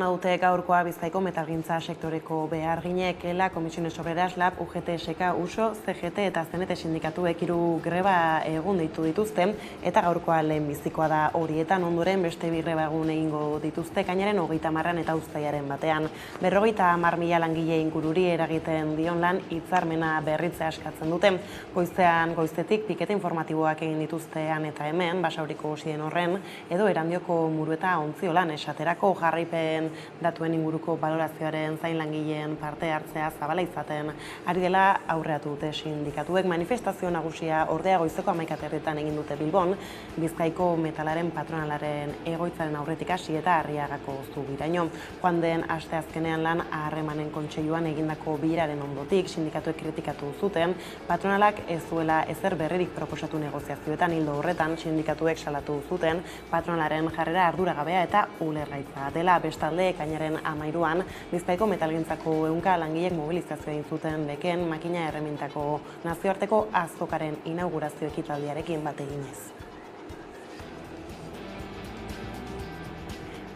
dute gaurkoa Bizkaiko metalgintza sektoreko beharginek, ELA, Comisiones Obreras, LAB, UGT, USO, CGT eta CNT sindikatuek 3 greba egun deitu dituzte, eta gaurkoa lehenbizikoa da horietan. Ondoren beste 2 greba egun egingo dituzte ekainaren 30 eta uztailaren batean. 50.000 langile ingururi eragiten dion lan hitzarmena berritzea eskatzen dute. Goizetik pikete informatiboak egin dituztean eta hemen, Basauriko osien horren, edo Erandioko Murueta Ontziolan esaterako jarraipen datuen inguruko balorazioaren zain langileen parte hartzea zabala izaten ari dela aurreatu dute sindikatuek. Manifestazio nagusia ordea goizeko 11:00 egin dute Bilbon, Bizkaiko metalaren patronalaren egoitzaren aurretik hasi eta Arriagako Zubiraino. Joan den asteazkenean lan harremanen kontseiluan egindako bilaren ondotik sindikatuek kritikatu zuten patronalak ez zuela ezer berririk proposatu negoziazioetan. Ildo horretan sindikatuek salatu zuten patronalaren jarrera arduragabea eta ulergaitza dela. Bestalde, ekainaren 13an Bizkaiko metalgintzako 100 langilek mobilizazioa egin zuten beken makina erremintako nazioarteko azokaren inaugurazio ekitaldiarekin bat eginez.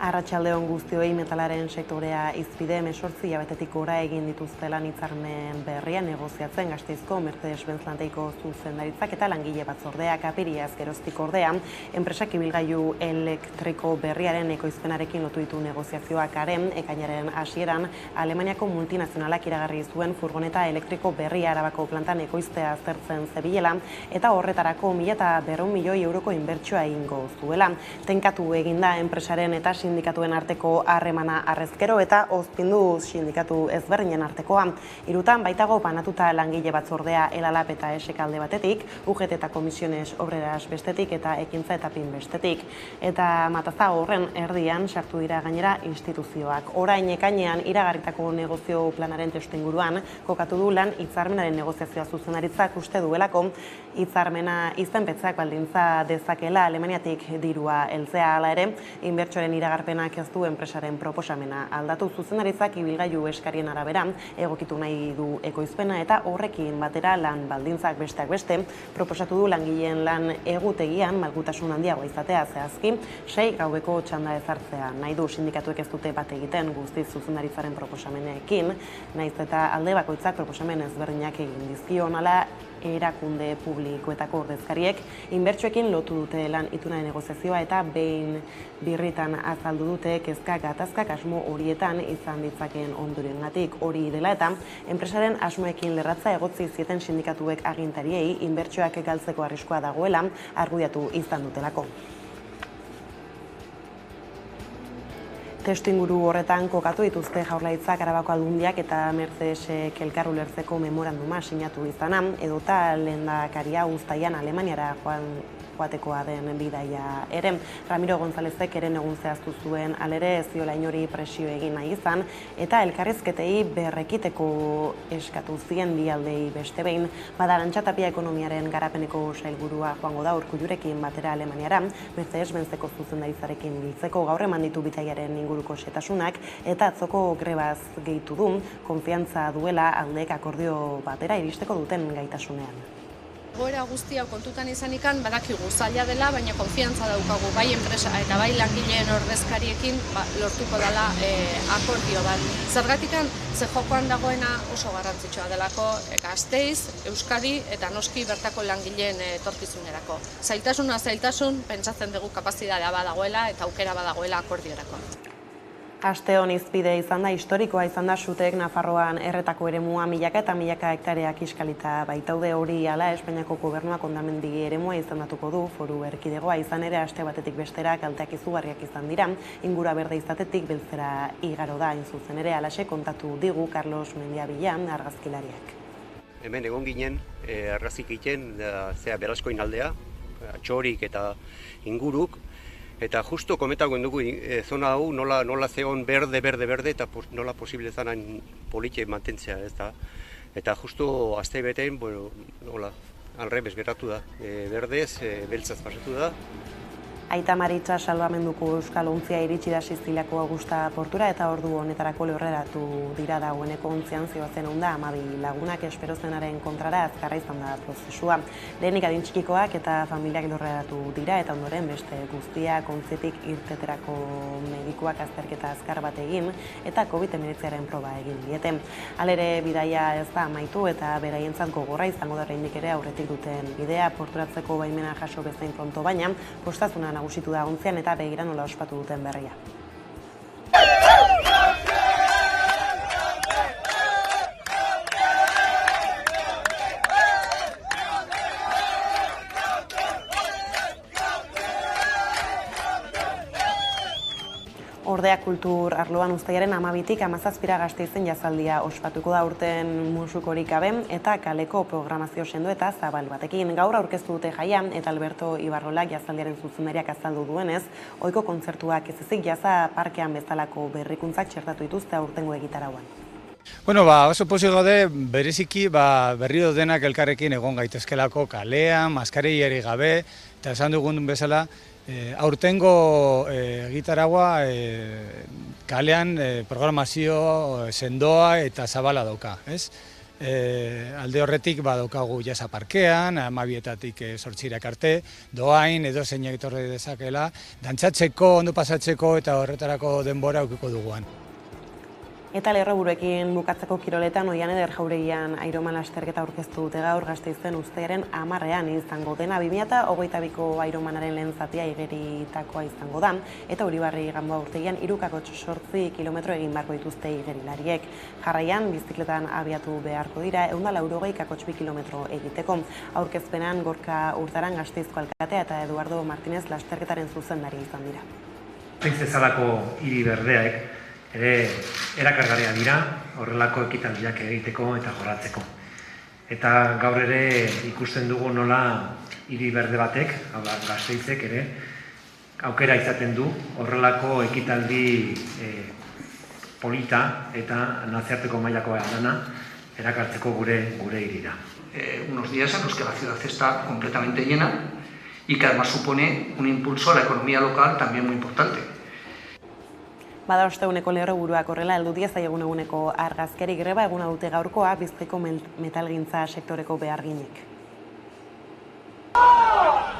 Arratsaldeon guztioi, metalaren sektorea hizpide 18 hilabetetik gora egin dituzte lan hitzarmen berria negoziatzen Gasteizko Mercedes-Benz lantegiko zuzendaritzak eta langile batzordeak. Apiriaz geroztik ordea, enpresak ibilgailu elektriko berriaren ekoizpenarekin lotu ditu negoziazioak haren, ekainaren hasieran Alemaniako multinazionalak iragarri zuen furgoneta elektriko berria Arabako plantan ekoiztea aztertzen zebilela eta horretarako 1.200 milioi euroko inbertsioa egingo zuela. Tenkatu eginda enpresaren eta sindikatuen arteko harremana arrezkero eta ozpindu sindikatu ezberdinen artekoa. Hirutan baitago banatuta langile batzordea ELA-LAB eta ESEK alde batetik, UGT eta Comisiones Obreras bestetik eta Ekintza eta PIN bestetik. Eta mataza horren erdian sartu dira gainera instituzioak. Orain ekainean iragarritako negozio planaren testuinguruan kokatu du lan hitzarmenaren negoziazioa zuzendaritzak uste duelako hitzarmena izenpetzak baldintza dezakela Alemaniatik dirua heltzea. Hala ere, inbertsioaren iragarpenak ez du enpresaren proposamena aldatu. Zuzendaritzak ibilgailu eskarien arabera egokitu nahi du ekoizpena eta horrekin batera lan baldintzak besteak beste proposatu du langileen lan egutegian malgutasun handiagoa izatea. Zehazki 6 gaueko txanda ezartzea nahi du. Sindikatuek ez dute bat egiten guztiz zuzendaritzaren proposamenekin, nahiz eta alde bakoitzak proposamen ezberdinak egin dizkion. Hala, erakunde publikoetako ordezkariek inbertsioekin lotu dute lan itunaren negoziazioa eta behin birritan azaldu dute kezkak gatazkak asmo horietan izan ditzakeen ondorioengatik. Hori dela eta enpresaren asmoekin lerratza egotzi zieten sindikatuek agintariei inbertsioak galtzeko arriskua dagoela argudiatu izan dutelako. Testuinguru horretan kokatu dituzte Jaurlaritzak, Arabako Aldundiak eta Mercedesek elkar ulertzeko memoranduma sinatu izana, edota lehendakaria uztailean Alemaniara joatekoa den bidaia ere. Ramiro Gonzalezek eren egun zehaztu zuen alere ez diola inori presio egin nahi izan eta elkarrizketei berrekiteko eskatu zien bi aldei beste behin. Bada, Arantxa Tapia ekonomiaren garapeneko sailburua joango da Urkullurekin batera Alemaniara, Mercedes-Benzeko zuzendaritzarekin biltzeko. Gaur eman ditu bidaiaren inguruko xehetasunak eta atzoko grebaz gehitu du konfiantza duela aldeek akordio batera iristeko duten gaitasunean. Goera guztia kontutan izanikan badakigu zaila dela, baina konfiantza daukagu bai enpresa eta bai langileen ordezkariekin lortuko dela akordio bat. Zergatikan ze jokoan dagoena oso garrantzitsua delako Gasteiz, Euskadi eta noski bertako langileen etorkizunerako. Zailtasun, pentsatzen dugu kapazitatea badagoela eta aukera badagoela akordiorako. Aste hon hizpide izan da, historikoa izan da Sutek Nafarroan erretako eremua milaka eta milaka hektareak kiskalita baitaude. Hori hala Espainiako gobernuak hondamendi eremua izendatuko du foru erkidegoa. Izan ere aste batetik bestera kalteak izugarriak izan dira, ingura berde izatetik beltzera igaro da. Hain zuzen ere halaxe kontatu digu Carlos Mendiabila argazkilariak. Hemen egon ginen argazki egiten Beraskoin aldea, Txorik eta inguruk. Eta justo komentako dugu zona hau nola zegoen berde eta nola posible zanan politxe mantentzea, ez da. Eta justo azte betean, nola, alrebes geratu da. Berdez, beltzaz pasatu da. Aita Maritxa salbamenduko euskal ontzia iritsi da Siziliako Augusta portura eta ordu honetarako lehorreratu dira dagoeneko ontzian zihoazen onda 12 lagunak espero zenaren kontrara azkarra izan da prozesua. Lehenik adin txikikoak eta familiak lehorreratu dira eta ondoren beste guztiak ontzitik irteterako medikuak azterketa azkar bat egin eta COVID-19aren proba egin diete. Halere bidaia ez da amaitu eta beraientzat gogorra izango da oraindik ere aurretik duten bidea porturatzeko baimena jaso bezain pronto, baina postazuna nagusitu da ontzian eta begira nola ospatu duten berria. Ordea kultur arloan uztailaren 12tik 17 Gasteizen jazaldia ospatuko da urten musukorik gabe eta kaleko programazio sendo eta zabal batekin. Gaur aurkeztu dute jaia eta Alberto Ibarrolak jazaldiaren zuzendariak azaldu duenez, ohiko kontzertuak ez ezik jaza parkean bezalako berrikuntzak txertatu dituzte aurtengo egitarauan. Bueno, oso pozik gaude bereziki berriro denak elkarrekin egon gaitezkelako kalean, maskarillari gabe, eta esan dugun bezala, aurtengo egitaraua kalean programazio sendoa eta zabala dauka, ez? Alde horretik daukagu jasa parkean, 12etatik 8 arte, doain edo zeinak etorri dezakela, dantzatzeko, ondo pasatzeko eta horretarako denbora aukiko duguan. Eta lerroburuekin bukatzeko kiroletan Oian Eder jauregian Ironman lasterketa aurkeztu dute gaur Gasteizen uztailaren 10ean izango dena 2022ko Ironmanaren lehen zatia igeritakoa izango da eta Uribarri Ganboa urtegian 3,8 kilometro egin beharko dituzte igerilariek. Jarraian bizikletan abiatu beharko dira 180,2 kilometro egiteko. Aurkezpenan Gorka Urtaran Gasteizko alkatea eta Eduardo Martinez lasterketaren zuzendari izan dira. Bezalako hiri berdeak ere erakargarriak dira horrelako ekitaldiak egiteko eta jorratzeko. Eta gaur ere ikusten dugu nola hiri berde batek, hau da Gasteizek ere, aukera izaten du horrelako ekitaldi polita eta nazioarteko mailakoa dana erakartzeko gure hirira. Unos días en los que la ciudad está completamente llena y que además supone un impulso a la economía local también muy importante. Bada osteguneko lerroburuak horrela heldu die zaiegun eguneko argazkeri greba eguna dute gaurkoa Bizkaiko metalgintza sektoreko beharginek.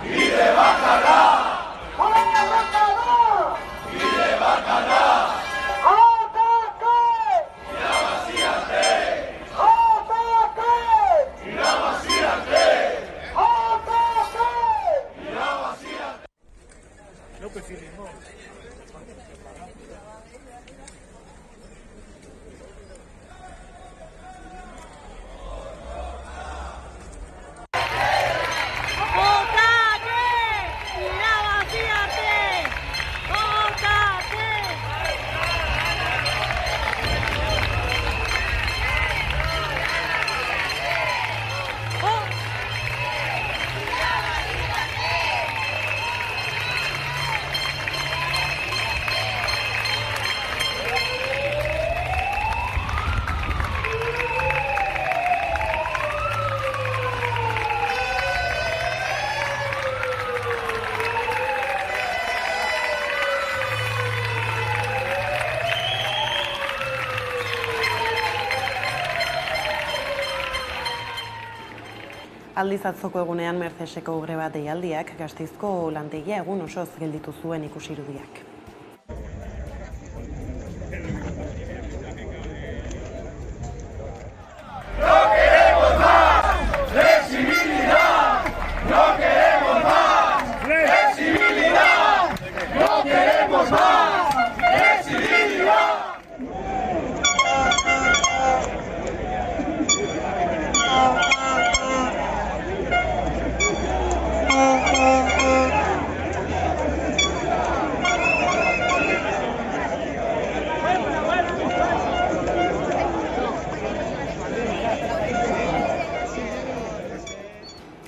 Bide bakarra! Bide bakarra! Bide bakarra! Atake! Irabazi arte! Atake! Irabazi arte! Atake! Irabazi arte! No precisamos. Aldiz atzoko egunean Merceseko greba deialdiak Gasteizko lantegia egun osoz gelditu zuen ikusi irudiak.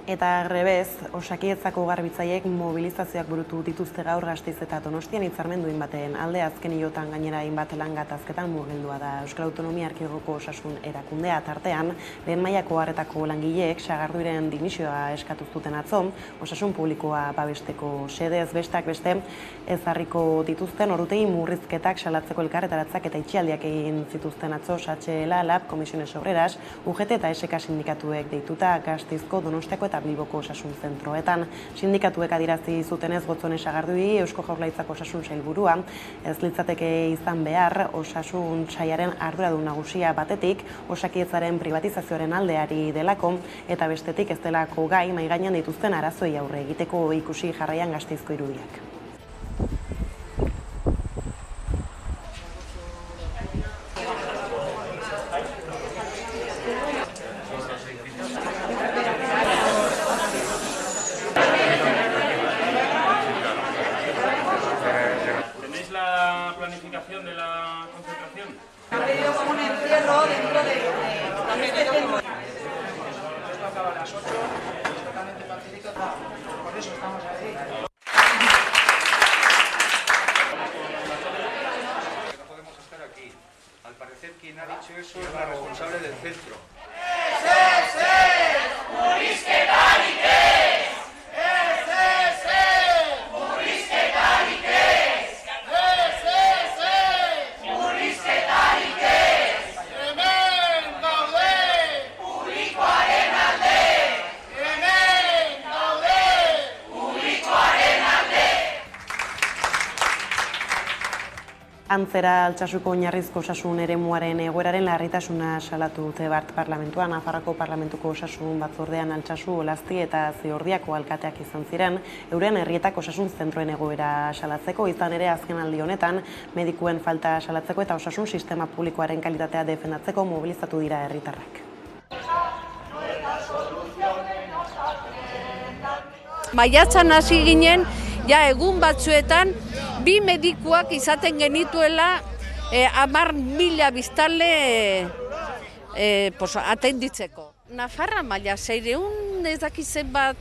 Eta grebez, Osakidetzako garbitzaileek mobilizazioak burutu dituzte gaur Gasteiz eta Donostian hitzarmenduin baten alde azken hilotan gainera hainbat lan gatazketan murgildua da Euskal Autonomia Erkidegoko osasun erakundea tartean, lehen mailako harretako langileek sagarduiren dimisioa eskatu zuten atzo, osasun publikoa babesteko xedez besteak beste ezarriko dituzten ordutegi murrizketak salatzeko elkarretaratzak eta itxialdiak egin zituzten atzo SHLA, LAB, Comisiones Obreras, UGT eta SK sindikatuek deituta Gasteizko, Donostiako eta Bilboko osasun zentroetan. Sindikatuek adirazi zutenez Gotzone Sagardui Eusko Jaurlaritzako osasun sailburua ez litzateke izan behar osasun sailaren arduradun nagusia batetik Osakidetzaren privatizazioaren aldeari delako eta bestetik ez delako gai mahai gainean dituzten arazoei aurre egiteko ikusi jarraian Gasteizko irudiak. Planificación de la concentración. Ha pedido como un encierro dentro de este tiempo. Esto acaba a las 8, es totalmente pacífico, por eso estamos ahí. No podemos estar aquí. Al parecer quien ha dicho eso es la responsable del centro. Antzera, Altsasuko oinarrizko osasun eremuaren egoeraren larritasuna salatu dute bart parlamentuan. Nafarroako parlamentuko osasun batzordean Altsasu, Olasti eta Ziordiako alkateak izan ziren, euren herrietako osasun zentroen egoera salatzeko, izan ere azken aldi honetan medikuen falta salatzeko eta osasun sistema publikoaren kalitatea defendatzeko mobilizatu dira herritarrak. Maiatzan hasi ginen, ja egun batzuetan, bi medikuak izaten genituela 10.000 biztanle atenditzeko. Nafarra maila 600 ez dakit zenbat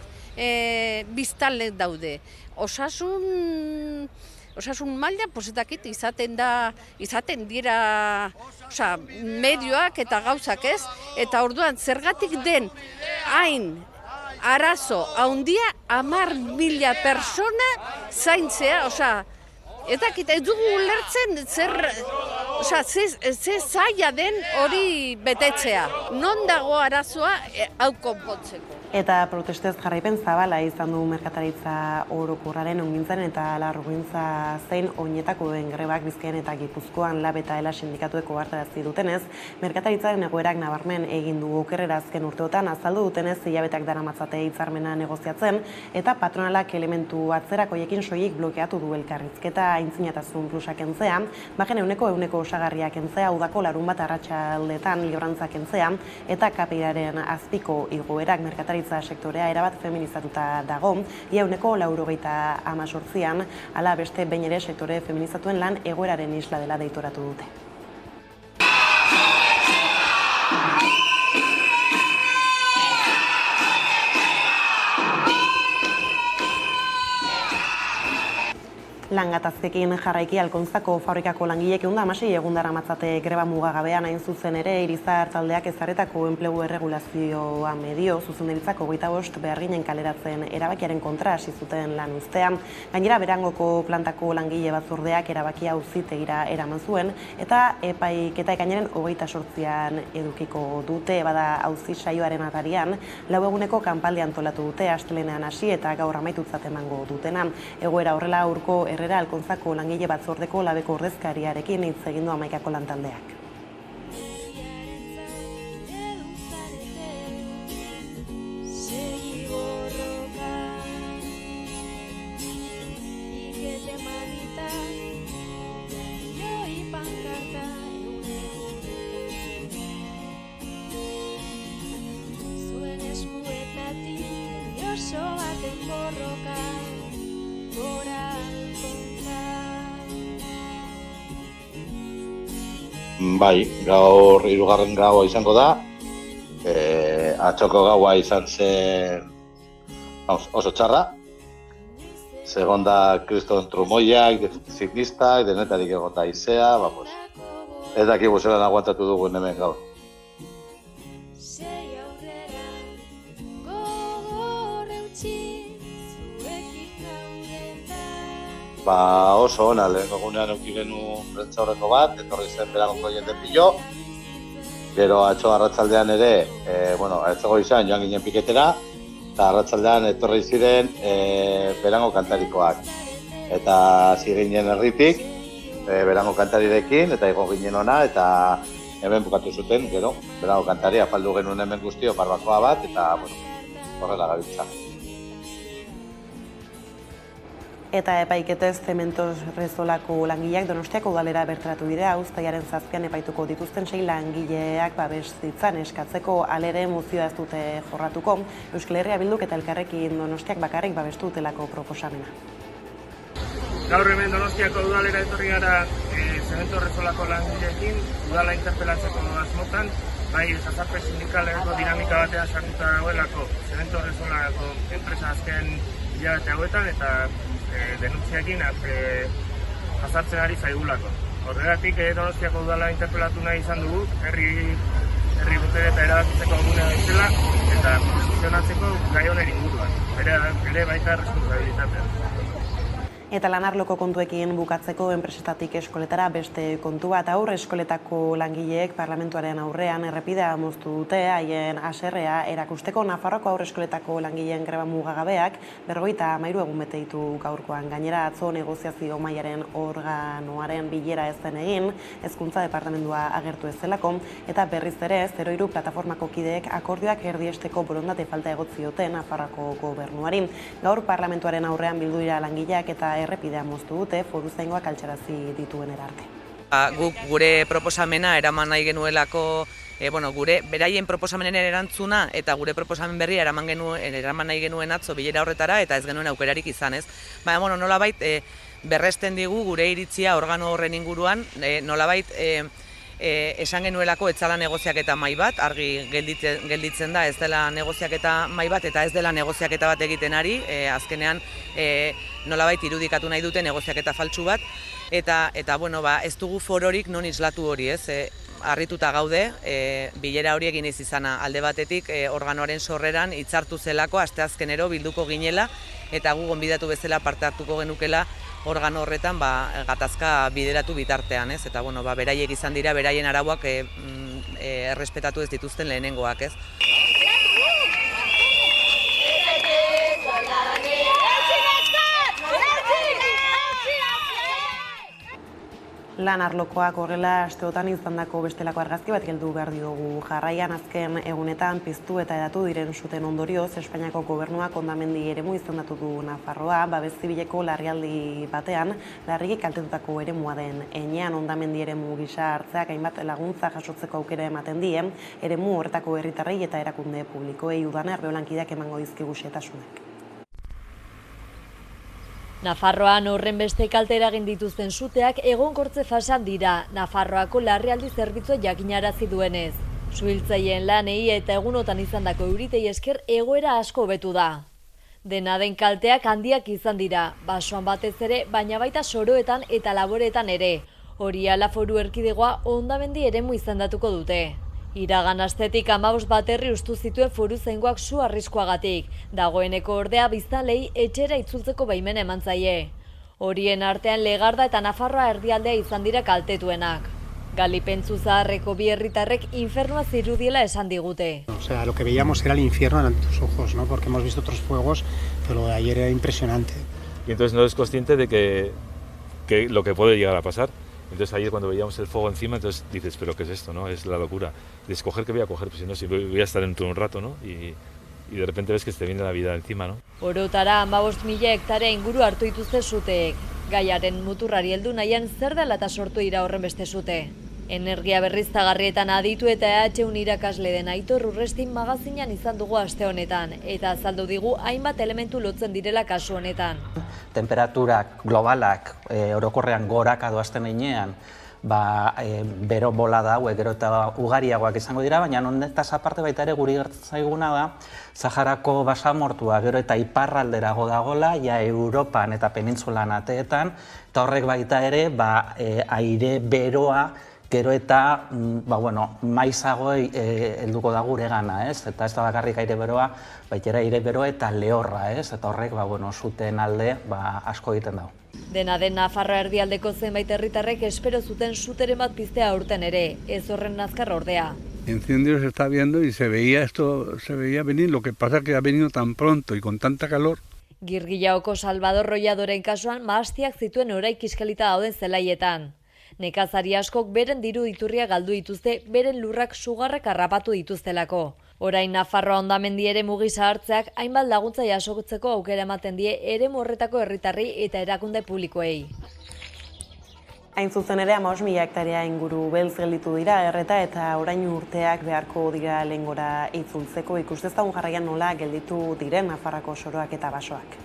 biztanle daude. Osasun maila ez dakit izaten dira medioak eta gauzak ez, eta orduan zergatik den hain arazo handia 10.000 persona zaintzea, ez dugu ulertzen ze zaila den hori betetzea. Non dago arazoa hau konpontzeko. Eta protestez jarraipen zabala izan du merkataritza orokorraren ongintzaren eta larrugintza zein oinetako den grebak Bizkaian eta Gipuzkoan LAB eta ELA sindikatueko hartarazi dutenez, merkataritzaren egoerak nabarmen egin du okerrera azken urteotan azaldu dutenez hilabeteak daramatzate hitzarmena negoziatzen eta patronalak elementu atzerakoiekin soilik blokeatu du elkarrizketa aintzinatasun plusa kentzea, bajen ehuneko osagarria kentzea, udako larunbat arratsaldetan librantza kentzea eta KPIaren azpiko igoerak merkataritza sektorea erabat feminizatuta dago, ia ehuneko 98an, ala beste behin ere sektore feminizatuen lan egoeraren isla dela deitoratu dute. Langatazkekin jarraiki Alkontzako fabrikako langileek 116 egun daramatzate greba mugagabean hain zuzen ere Irizar taldeak ezarritako enplegu erregulazioa medio zuzendaritzako 25 beharginen kaleratzen erabakiaren kontra hasi zuten lan uztea. Gainera Berangoko plantako langile batzordeak erabakia auzitegira eraman zuen eta epaiketa ekainaren 28an edukiko dute. Bada auzi saioaren atarian 4 eguneko kanpaldi antolatu dute astelehenean hasi eta gaur amaitutzat emango dutena. Egoera horrela Urko Alkontzako langile batzordeko labeko ordezkariarekin hitz egin du Hamaikako lantaldeak. Bai, gaur 3. gaua izango da. Atzoko gaua izan zen oso txarra. Segon da kriston trumoiak, ziklistak, denetarik egon da izea, ez dakigu zelan aguantatu dugun hemen gaur. Oso ona, lehen egunean euki genuen prentsaurreko bat, etorri zen Beragoko jende pilo. Gero atzo arratsaldean ere, atzego izan joan ginen piketera, eta arratsaldean etorri ziren Berango kantarikoak. Eta hasi ginen herritik, Berango kantarirekin, eta igo ginen ona, eta hemen bukatu zuten, gero, Berango kantari afaldu genuen hemen guztio barbakoa bat, eta horrela gabiltza. Eta epaiketez Zementos Rezolako langileak Donostiako udalera bertaratu dira, uztailaren 7 epaituko dituzten 6 langileak babes ditzan eskatzeko alere mozioa ez dute jorratuko. Euskal Herria Bilduk eta Elkarrekin Donostiak bakarrik babestu dutelako proposamena. Gaur hemen Donostiako udalera etorri gara Zementos Rezolako langileekin, udala interpelatzeko asmotan, bai jazarpe sindikaleko dinamika batean sartuta dagoelako Zementos Rezolako enpresa azken hilabete hauetan eta denuntziakin jazartzen ari zaigulako. Horregatik Donostiako udala interpelatu nahi izan dugu, herri botere eta erabakitzeko eguna bezala eta posizionatzeko gai honen inguruan. Ere baita responsabilitatea. Eta lanarloko kontuekin bukatzeko enpresetatik eskoletara beste kontu bat eskoletako langileek parlamentuaren aurrean errepidea moztu dute haien haserrea erakusteko. Nafarroako aurreskoletako langileen greba mugagabeak 53 egun bete ditu gaurkoan. Gainera atzo negoziazio mailaren organoaren bilera ez zen egin, hezkuntza departamentua agertu ez zelako, eta berriz ere 03 plataformako kideek akordioak erdiesteko borondate falta egotzi dioten Nafarroako gobernuari. Gaur parlamentuaren aurrean bildu dira langileak eta errepidea moztu dute foruzaingoak altxarazi dituen erarte. Guk gure proposamena eraman nahi genuelako, beraien proposamenen erantzuna eta gure proposamen berria eraman nahi genuen atzo bilera horretara eta ez genuen aukerarik izan, ez? Nolabait berresten digu gure iritzia organo horren inguruan, nolabait esan genuelako ez dela negoziaketa mahai bat, argi gelditzen da ez dela negoziaketa mahai bat eta ez dela negoziaketa bat egiten ari, azkenean nolabait irudikatu nahi dute negoziaketa faltsu bat, eta ez dugu fororik non islatu hori, ez? Harrituta gaude, bilera hori egin izana alde batetik organoaren sorreran hitzartu zelako asteazkenero bilduko ginela eta gu gonbidatu bezala parte hartuko genukela organo horretan gatazka bideratu bitartean, ez? Eta beraiek izan dira beraien arauak errespetatu ez dituzten lehenengoak, ez? Lan arlokoak horrela asteotan izandako bestelako argazki bat geldu behar diogu. Jarraian azken egunetan piztu eta hedatu diren suten ondorioz, Espainiako gobernuak hondamendi eremu izendatu du Nafarroa, babes zibileko larrialdi batean, larriki kaltetutako eremua den heinean hondamendi eremu gisa hartzeak hainbat laguntza jasotzeko aukera ematen die, eremu horretako herritarrei eta erakunde publikoei Udaner Beolankideak emango dizkigu xehetasunak. Nafarroan horren beste kalte eragin dituzten suteak egonkortze fasean dira, Nafarroako larrialdi zerbitzua jakinarazi duenez. Suhiltzaileen lanei eta egunotan izandako euritei esker egoera asko hobetu da. Dena den kalteak handiak izan dira, basoan batez ere, baina baita soroetan eta laboretan ere. Hori ala Foru Erkidegoa hondamendi eremu izendatuko dute. Iragan astetik 15 baterri ustu zituen foruzaingoak su arriskuagatik. Dagoeneko ordea biztanleei etxera itzultzeko baimena eman zaie. Horien artean Legarda eta Nafarroa erdialdea izan dira kaltetuenak. Galipentzu zaharreko bi herritarrek infernua zirudiela esan digute. Lo que veíamos era el infierno ante tus ojos, ¿no? Porque hemos visto otros fuegos, pero lo de ayer era impresionante. Y entonces no eres consciente de que lo que puede llegar a pasar. Entonces ahí es cuando veíamos el fuego encima, entonces dices, pero ¿qué es esto? ¿No? Es la locura. De escoger qué voy a coger, pues si no, si voy a estar dentro de un rato, ¿no? Y de repente ves que te viene la vida encima, ¿no? Orotara 15.000 hektarea inguru hartu dituzte suteek. Gaiaren muturrari heldu nahian zer dela eta sortu dira horren beste sute. Energia berriztagarrietan aditu eta EHUn irakasle den Aitor Urrestin magazinan izan dugu aste honetan, eta azaldu digu hainbat elementu lotzen direla kasu honetan. Temperaturak globalak orokorrean goraka doazten heinean, bero bolada hauek gero eta ugariagoak izango dira, baina honetaz aparte baita ere guri gertzaiguna da, Saharako basamortua gero eta iparralderago dagola, ja Europan eta penintsulan ateetan, eta horrek baita ere aire beroa gero eta maizago helduko da gure gana, eta ez da bakarrik aire beroa, baita aire beroa eta lehorra, eta horrek zuten alde asko egiten dago. Dena den Nafarroa erdialdeko zenbait herritarrek espero zuten suteren bat piztea aurten ere, ez horren azkar ordea. Incendios se está viendo y se veía venir, lo que pasa que ha venido tan pronto y con tanta calor. Girgillaoko Salvador Rolladoren kasuan mahastiak zituen orain kiskalita dauden zelaietan. Nekazari askok beren diru iturria galdu dituzte, beren lurrak sugarrak harrapatu dituztelako. Orain Nafarroa hondamendi ere mugisa hartzeak hainbat laguntza jasotzeko aukera ematen die eremu horretako herritarri eta erakunde publikoei. Hain zuzen ere 15.000 hektarea inguru beltz gelditu dira erreta eta orain urteak beharko dira lehengora itzultzeko. Ikusteztagun jarraian nola gelditu diren Nafarroako soroak eta basoak.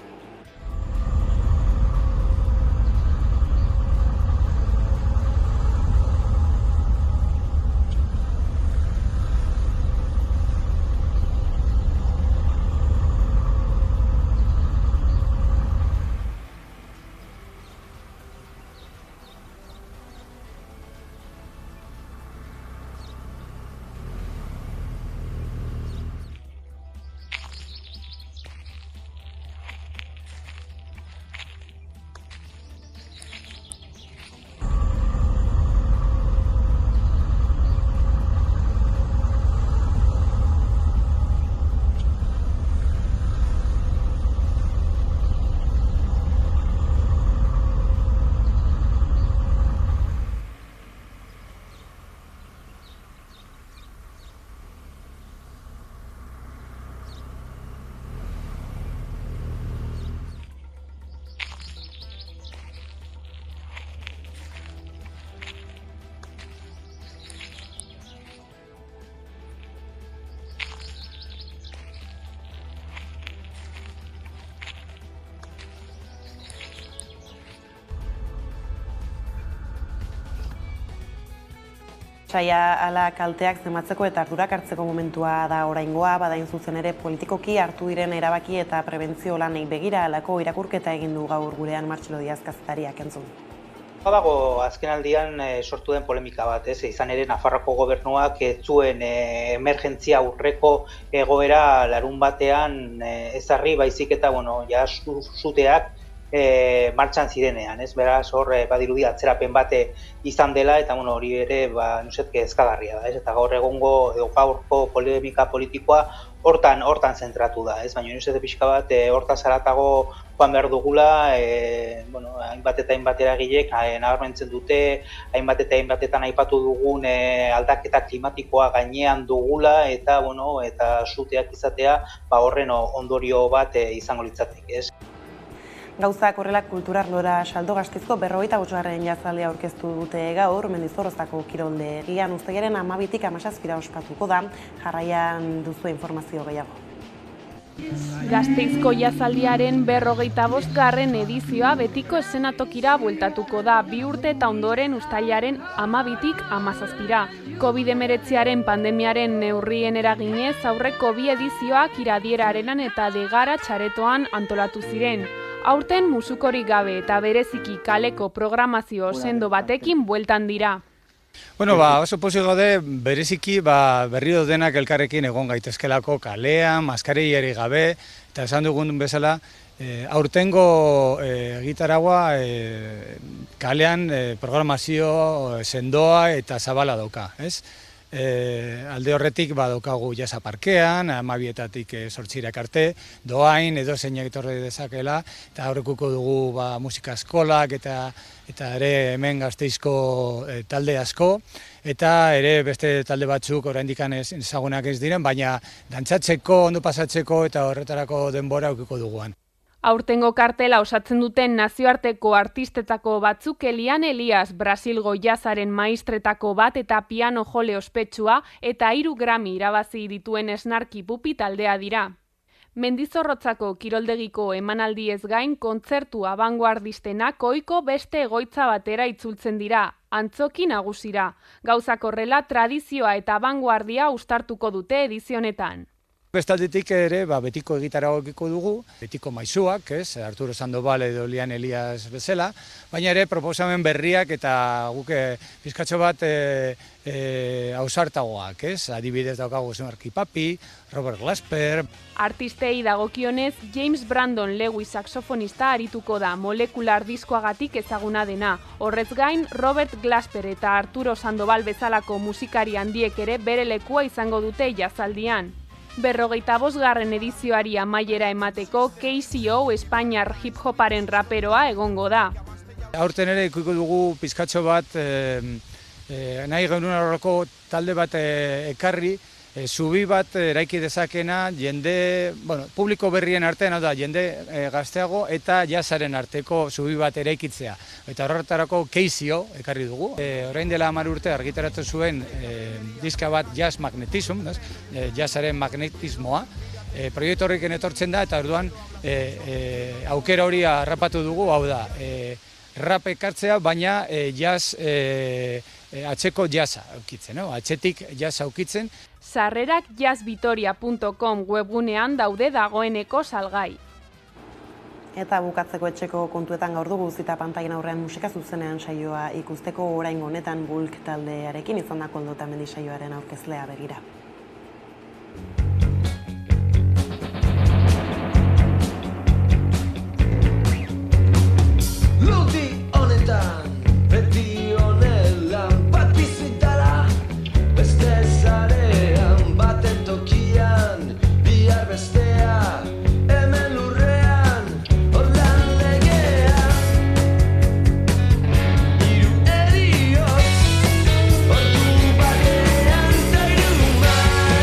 Saia ala kalteak zenbatzeko eta ardurak hartzeko momentua da oraingoa, badain zuzen ere politikoki hartu diren erabaki eta prebentzio lanei begira alako irakurketa egin du gaur gurean Martxelo Diaz kazetariak entzun. Badago azkenaldian sortu den polemika bat, izan ere Nafarroako gobernuak ez zuen emergentzia aurreko egoera larun batean ezarri baizik eta suteak martxan zirenean, beraz hor badirudi atzerapen bate izan dela eta hori ere kezkagarria da, eta gaur egongo edo gaurko polemika politikoa hortan zentratu da, baina uste pixka bat hortaz haratago joan behar dugula, hainbat eta hainbat eragilek nabarmentzen dute, hainbat eta hainbatetan aipatu dugun aldaketa klimatikoa gainean dugula eta suteak izatea horren ondorio bat izango litzateke. Gauzak horrela kulturarlora Saldo Gastizko 45. jazaldia aurkeztu dute gaur, Mendizorrozako kiroldegian uztailaren 12-tik 17 ospatuko da, jarraian duzu informazio gehiago. Gasteizko jazaldiaren 45. edizioa betiko eszenatokira bueltatuko da, 2 urte eta ondoren uztailaren 12-tik 17. COVID-19 pandemiaren neurrien eraginez aurreko 2 edizioak Iradiera Arenan eta Degara Txaretoan antolatu ziren. Aurten musukorik gabe eta bereziki kaleko programazio sendo batekin bueltan dira. Oso pozik gaude bereziki berriro denak elkarrekin egon gaitezkelako kalean, maskarillari gabe, eta esan dugun bezala, aurtengo egitaragua kalean programazio sendoa eta zabala dauka, ez? Alde horretik badaukagu jasa parkean, 12-etatik 8 arte, doain edo zeinak etorri dezakela, eta aurrekuko dugu musika eskolak eta ere hemen Gasteizko talde asko, eta ere beste talde batzuk oraindik ezagunak ez diren, baina dantzatzeko, ondo pasatzeko eta horretarako denbora aukiko duguan. Aurtengo kartela osatzen duten nazioarteko artistetako batzuk Elian Elias, Brasilgo jazaren maistretako bat eta piano jole ospetsua eta 3 Grammy irabazi dituen Snarky Puppy taldea dira. Mendizorrotzako kiroldegiko emanaldiez gain kontzertu abangoardistenak ohiko beste egoitza batera itzultzen dira, Antzoki Nagusira. Gauzak horrela tradizioa eta abangoardia uztartuko dute edizionetan. Bestaldetik ere, betiko egitaragokiko dugu, betiko maisuak, Arturo Sandoval edo Lian Elias bezala, baina ere proposamen berriak eta guk pizkatxo bat ausartagoak, adibidez daukagu Marky Papi, Robert Glasper. Artistei dagokionez, James Brandon Lewis saxofonista arituko da, molekular diskoagatik ezaguna dena. Horrez gain, Robert Glasper eta Arturo Sandoval bezalako musikari handiek ere bere lekua izango dute jazaldian. 45. edizioari amaiera emateko KCO Espainiar hip-hoparen raperoa egongo da. Aurten ere ikuiko dugu pizkatxo bat, nahi genuen horreko talde bat ekarri, zubi bat eraiki dezakena jende, publiko berrien artean, hau da, jende gazteago eta jazzaren arteko zubi bat eraikitzea. Eta horretarako KCO ekarri dugu. Orain dela 10 urte argitaratu zuen diska bat Jazz Magnetism, jazzaren magnetismoa. Proiektu horrekin etortzen da eta orduan aukera hori harrapatu dugu, hau da, rap ekartzea, baina jazz atzeko jazza aukitzen, atzetik jazza aukitzen. Sarrerak jazzvitoria.com webgunean daude dagoeneko salgai. Eta bukatzeko etxeko kontuetan gaur dugu zita pantailan aurrean musika zuzenean saioa ikusteko oraingo honetan Bulk taldearekin izandako Oldotamendi saioaren aurkezlea begira. Ludi honetan, beti honelan bat bizitala, beste zarean, baten tokian, bihar bestea, hemen lurrean, orlan legean. Hiru eriotz, ordu batean ta hiru mailak.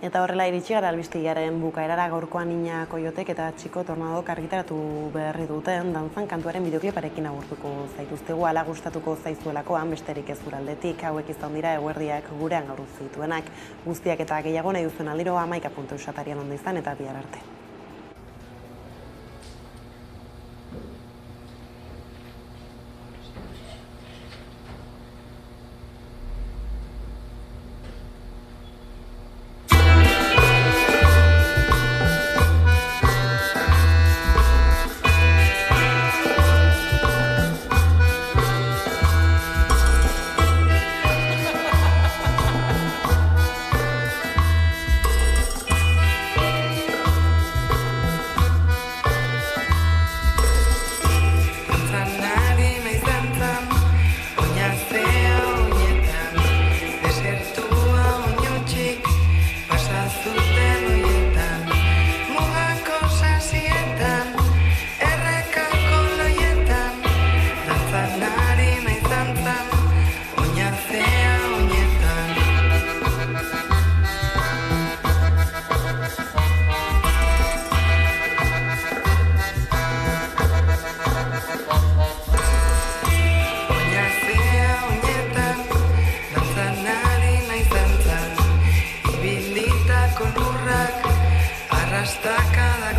Eta horrela iritsi gara albistegiaren bukaerara gaurkoan Nina Koiotek eta Txiko Tornadok argitaratu berri duten dantzan kantuaren bideokliparekin agurtuko zaituztegu, ala gustatuko zaizuelakoan besterik ez gure aldetik, hauek izan dira eguerdiak gurean gaur zituenak. Guztiak eta gehiago nahi duzuen aldiro 11.eusatarian ondo izan eta bihar arte. Arrastra cada